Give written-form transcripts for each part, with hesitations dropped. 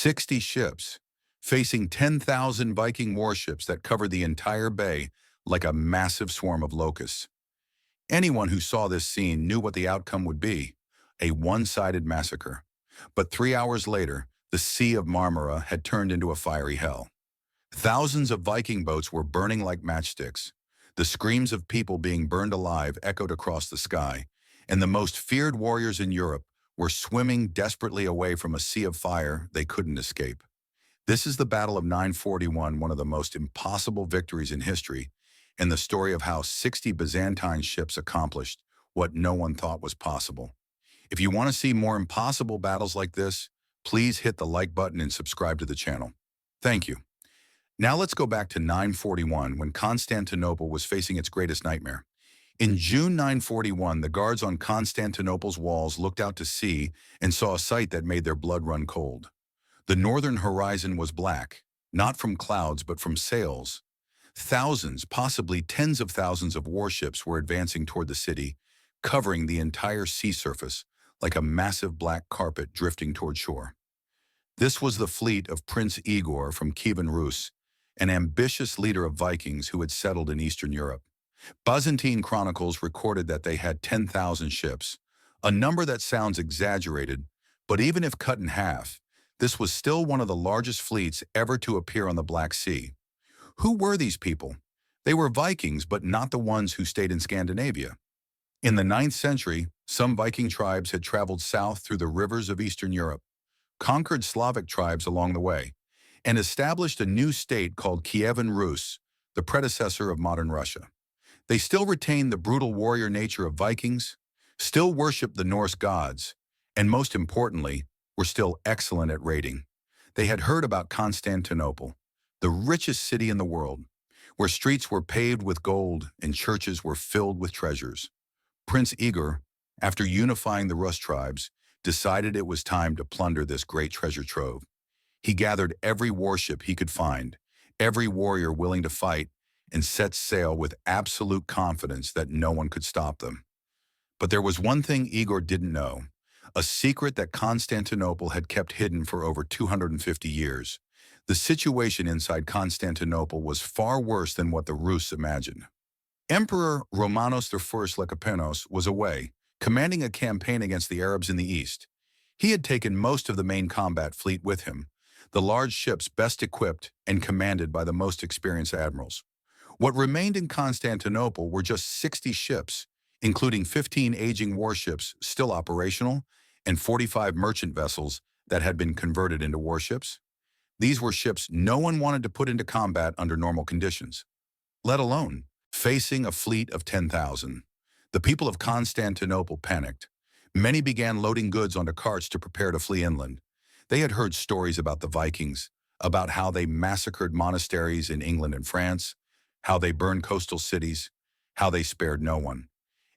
60 ships, facing 10,000 Viking warships that covered the entire bay like a massive swarm of locusts. Anyone who saw this scene knew what the outcome would be, a one-sided massacre. But 3 hours later, the Sea of Marmara had turned into a fiery hell. Thousands of Viking boats were burning like matchsticks. The screams of people being burned alive echoed across the sky, and the most feared warriors in Europe were swimming desperately away from a sea of fire they couldn't escape. This is the Battle of 941, one of the most impossible victories in history, and the story of how 60 Byzantine ships accomplished what no one thought was possible. If you want to see more impossible battles like this, please hit the like button and subscribe to the channel. Thank you. Now let's go back to 941, when Constantinople was facing its greatest nightmare. In June 941, the guards on Constantinople's walls looked out to sea and saw a sight that made their blood run cold. The northern horizon was black, not from clouds but from sails. Thousands, possibly tens of thousands of warships were advancing toward the city, covering the entire sea surface like a massive black carpet drifting toward shore. This was the fleet of Prince Igor from Viking-Rus, an ambitious leader of Vikings who had settled in Eastern Europe. Byzantine chronicles recorded that they had 10,000 ships, a number that sounds exaggerated, but even if cut in half, this was still one of the largest fleets ever to appear on the Black Sea. Who were these people? They were Vikings, but not the ones who stayed in Scandinavia. In the 9th century, some Viking tribes had traveled south through the rivers of Eastern Europe, conquered Slavic tribes along the way, and established a new state called Kievan-Rus, the predecessor of modern Russia. They still retained the brutal warrior nature of Vikings, still worshipped the Norse gods, and most importantly, were still excellent at raiding. They had heard about Constantinople, the richest city in the world, where streets were paved with gold and churches were filled with treasures. Prince Igor, after unifying the Rus tribes, decided it was time to plunder this great treasure trove. He gathered every warship he could find, every warrior willing to fight, and set sail with absolute confidence that no one could stop them. But there was one thing Igor didn't know, a secret that Constantinople had kept hidden for over 250 years. The situation inside Constantinople was far worse than what the Rus imagined. Emperor Romanos I Lecapenus was away, commanding a campaign against the Arabs in the east. He had taken most of the main combat fleet with him, the large ships best equipped and commanded by the most experienced admirals. What remained in Constantinople were just 60 ships, including 15 aging warships still operational and 45 merchant vessels that had been converted into warships. These were ships no one wanted to put into combat under normal conditions, let alone facing a fleet of 10,000. The people of Constantinople panicked. Many began loading goods onto carts to prepare to flee inland. They had heard stories about the Vikings, about how they massacred monasteries in England and France, how they burned coastal cities, how they spared no one.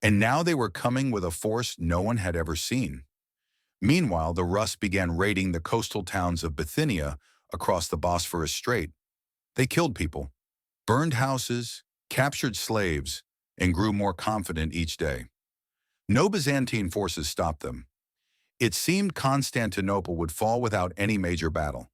And now they were coming with a force no one had ever seen. Meanwhile, the Rus began raiding the coastal towns of Bithynia across the Bosphorus Strait. They killed people, burned houses, captured slaves, and grew more confident each day. No Byzantine forces stopped them. It seemed Constantinople would fall without any major battle.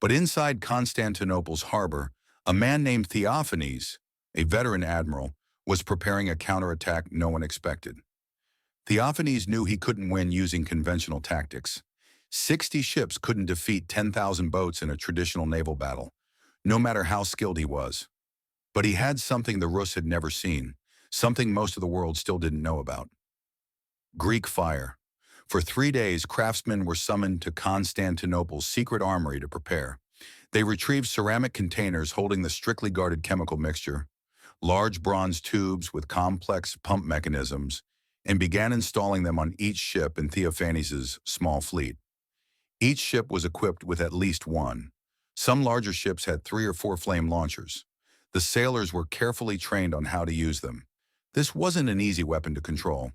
But inside Constantinople's harbor, a man named Theophanes, a veteran admiral, was preparing a counterattack no one expected. Theophanes knew he couldn't win using conventional tactics. 60 ships couldn't defeat 10,000 boats in a traditional naval battle, no matter how skilled he was. But he had something the Rus had never seen, something most of the world still didn't know about. Greek fire. For 3 days, craftsmen were summoned to Constantinople's secret armory to prepare. They retrieved ceramic containers holding the strictly guarded chemical mixture, large bronze tubes with complex pump mechanisms, and began installing them on each ship in Theophanes' small fleet. Each ship was equipped with at least one. Some larger ships had 3 or 4 flame launchers. The sailors were carefully trained on how to use them. This wasn't an easy weapon to control.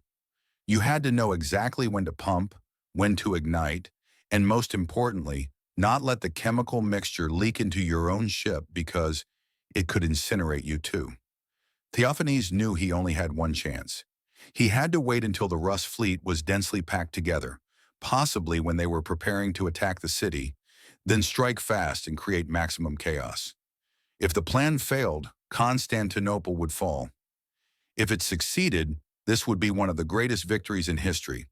You had to know exactly when to pump, when to ignite, and most importantly, not let the chemical mixture leak into your own ship because it could incinerate you too. Theophanes knew he only had one chance. He had to wait until the Rus fleet was densely packed together, possibly when they were preparing to attack the city. then strike fast and create maximum chaos. If the plan failed, Constantinople would fall. If it succeeded, this would be one of the greatest victories in history.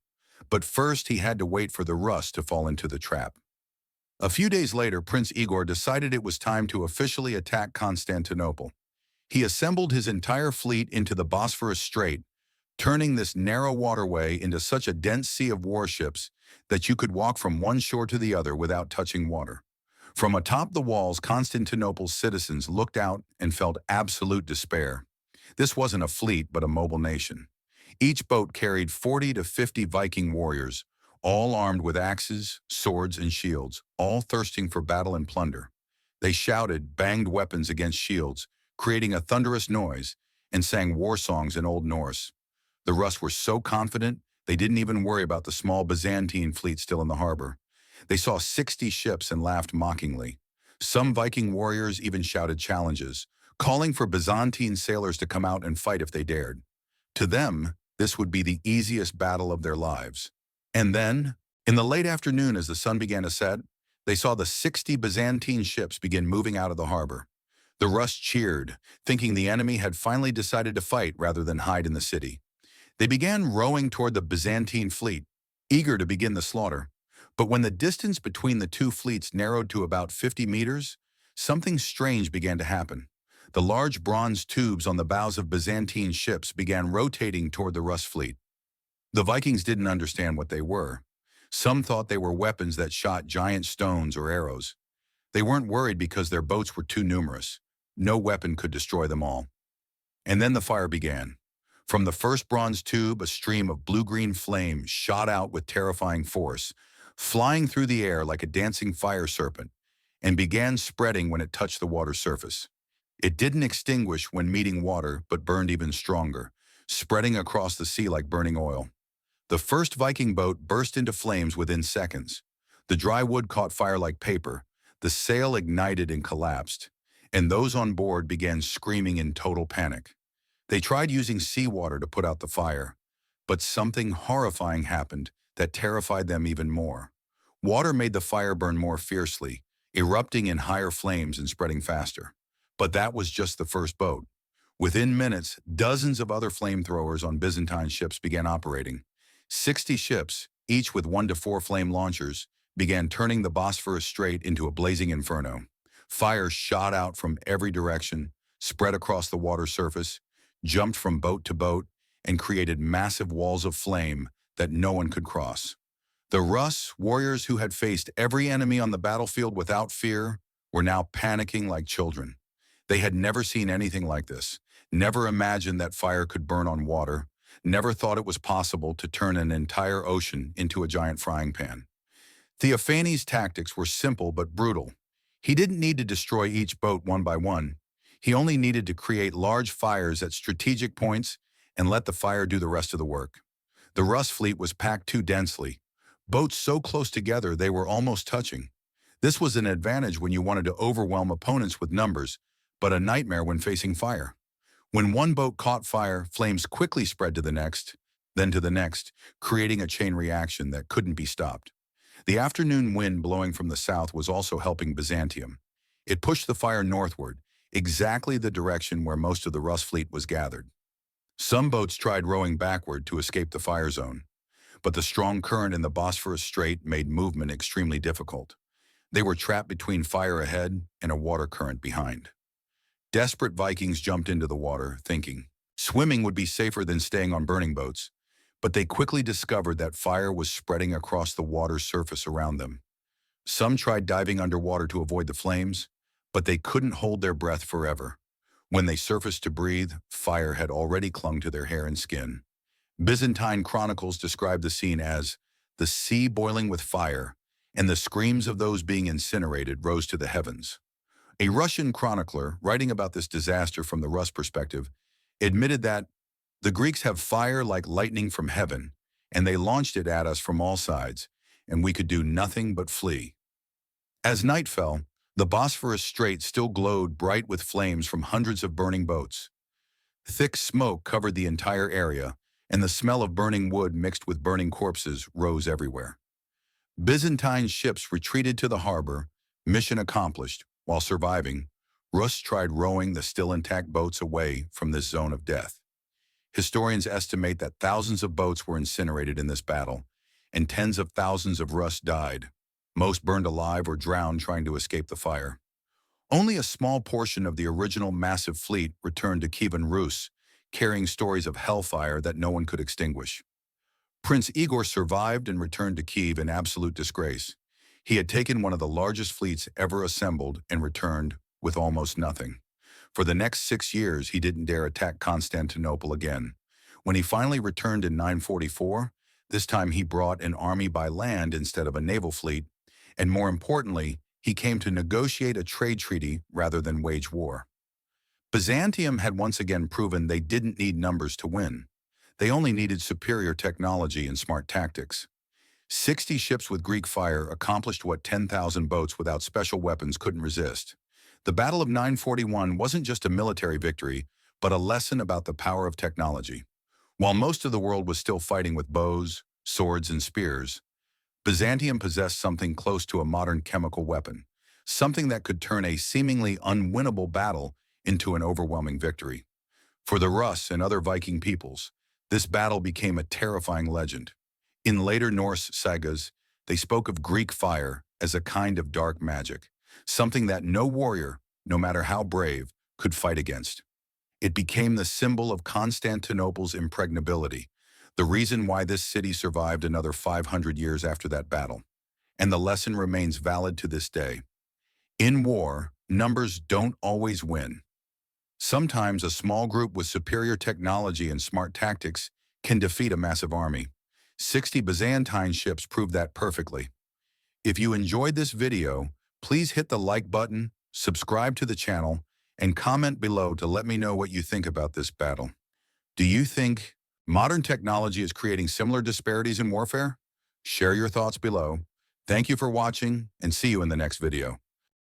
But first, he had to wait for the Rus to fall into the trap. A few days later, Prince Igor decided it was time to officially attack Constantinople. He assembled his entire fleet into the Bosphorus Strait, turning this narrow waterway into such a dense sea of warships that you could walk from one shore to the other without touching water. From atop the walls, Constantinople's citizens looked out and felt absolute despair. This wasn't a fleet, but a mobile nation. Each boat carried 40 to 50 Viking warriors, all armed with axes, swords, and shields, all thirsting for battle and plunder. They shouted, banged weapons against shields, creating a thunderous noise, and sang war songs in Old Norse. The Rus were so confident, they didn't even worry about the small Byzantine fleet still in the harbor. They saw 60 ships and laughed mockingly. Some Viking warriors even shouted challenges, calling for Byzantine sailors to come out and fight if they dared. To them, this would be the easiest battle of their lives. And then, in the late afternoon as the sun began to set, they saw the 60 Byzantine ships begin moving out of the harbor. The Rus cheered, thinking the enemy had finally decided to fight rather than hide in the city. They began rowing toward the Byzantine fleet, eager to begin the slaughter. But when the distance between the two fleets narrowed to about 50 meters, something strange began to happen. The large bronze tubes on the bows of Byzantine ships began rotating toward the Rus fleet. The Vikings didn't understand what they were. Some thought they were weapons that shot giant stones or arrows. They weren't worried because their boats were too numerous. No weapon could destroy them all. And then the fire began. From the first bronze tube, a stream of blue-green flame shot out with terrifying force, flying through the air like a dancing fire serpent, and began spreading when it touched the water's surface. It didn't extinguish when meeting water, but burned even stronger, spreading across the sea like burning oil. The first Viking boat burst into flames within seconds. The dry wood caught fire like paper, the sail ignited and collapsed, and those on board began screaming in total panic. They tried using seawater to put out the fire, but something horrifying happened that terrified them even more. Water made the fire burn more fiercely, erupting in higher flames and spreading faster. But that was just the first boat. Within minutes, dozens of other flamethrowers on Byzantine ships began operating. 60 ships, each with 1 to 4 flame launchers, began turning the Bosphorus Strait into a blazing inferno. Fire shot out from every direction, spread across the water surface, jumped from boat to boat, and created massive walls of flame that no one could cross. The Rus, warriors who had faced every enemy on the battlefield without fear, were now panicking like children. They had never seen anything like this, never imagined that fire could burn on water, never thought it was possible to turn an entire ocean into a giant frying pan. Theophanes' tactics were simple but brutal. He didn't need to destroy each boat one by one. He only needed to create large fires at strategic points and let the fire do the rest of the work. The Rus fleet was packed too densely, boats so close together they were almost touching. This was an advantage when you wanted to overwhelm opponents with numbers, but a nightmare when facing fire. When one boat caught fire, flames quickly spread to the next, then to the next, creating a chain reaction that couldn't be stopped. The afternoon wind blowing from the south was also helping Byzantium. It pushed the fire northward, exactly the direction where most of the Rus fleet was gathered. Some boats tried rowing backward to escape the fire zone, but the strong current in the Bosphorus Strait made movement extremely difficult. They were trapped between fire ahead and a water current behind. Desperate Vikings jumped into the water, thinking swimming would be safer than staying on burning boats, but they quickly discovered that fire was spreading across the water's surface around them. Some tried diving underwater to avoid the flames, but they couldn't hold their breath forever. When they surfaced to breathe, fire had already clung to their hair and skin. Byzantine chronicles describe the scene as the sea boiling with fire, and the screams of those being incinerated rose to the heavens. A Russian chronicler, writing about this disaster from the Rus perspective, admitted that the Greeks have fire like lightning from heaven, and they launched it at us from all sides, and we could do nothing but flee. As night fell, the Bosphorus Strait still glowed bright with flames from hundreds of burning boats. Thick smoke covered the entire area, and the smell of burning wood mixed with burning corpses rose everywhere. Byzantine ships retreated to the harbor, Mission accomplished. While surviving, Rus tried rowing the still intact boats away from this zone of death. Historians estimate that thousands of boats were incinerated in this battle, and tens of thousands of Rus died, most burned alive or drowned trying to escape the fire. Only a small portion of the original massive fleet returned to Viking-Rus, carrying stories of hellfire that no one could extinguish. Prince Igor survived and returned to Kiev in absolute disgrace. He had taken one of the largest fleets ever assembled and returned with almost nothing. For the next 6 years, he didn't dare attack Constantinople again. When he finally returned in 944, this time he brought an army by land instead of a naval fleet, and more importantly, he came to negotiate a trade treaty rather than wage war. Byzantium had once again proven they didn't need numbers to win. They only needed superior technology and smart tactics. 60 ships with Greek fire accomplished what 10,000 boats without special weapons couldn't resist. The Battle of 941 wasn't just a military victory, but a lesson about the power of technology. While most of the world was still fighting with bows, swords, and spears, Byzantium possessed something close to a modern chemical weapon, something that could turn a seemingly unwinnable battle into an overwhelming victory. For the Rus and other Viking peoples, this battle became a terrifying legend. In later Norse sagas, they spoke of Greek fire as a kind of dark magic, something that no warrior, no matter how brave, could fight against. It became the symbol of Constantinople's impregnability, the reason why this city survived another 500 years after that battle. And the lesson remains valid to this day. In war, numbers don't always win. Sometimes a small group with superior technology and smart tactics can defeat a massive army. 60 Byzantine ships proved that perfectly. If you enjoyed this video, please hit the like button, subscribe to the channel, and comment below to let me know what you think about this battle. Do you think modern technology is creating similar disparities in warfare? Share your thoughts below. Thank you for watching, and see you in the next video.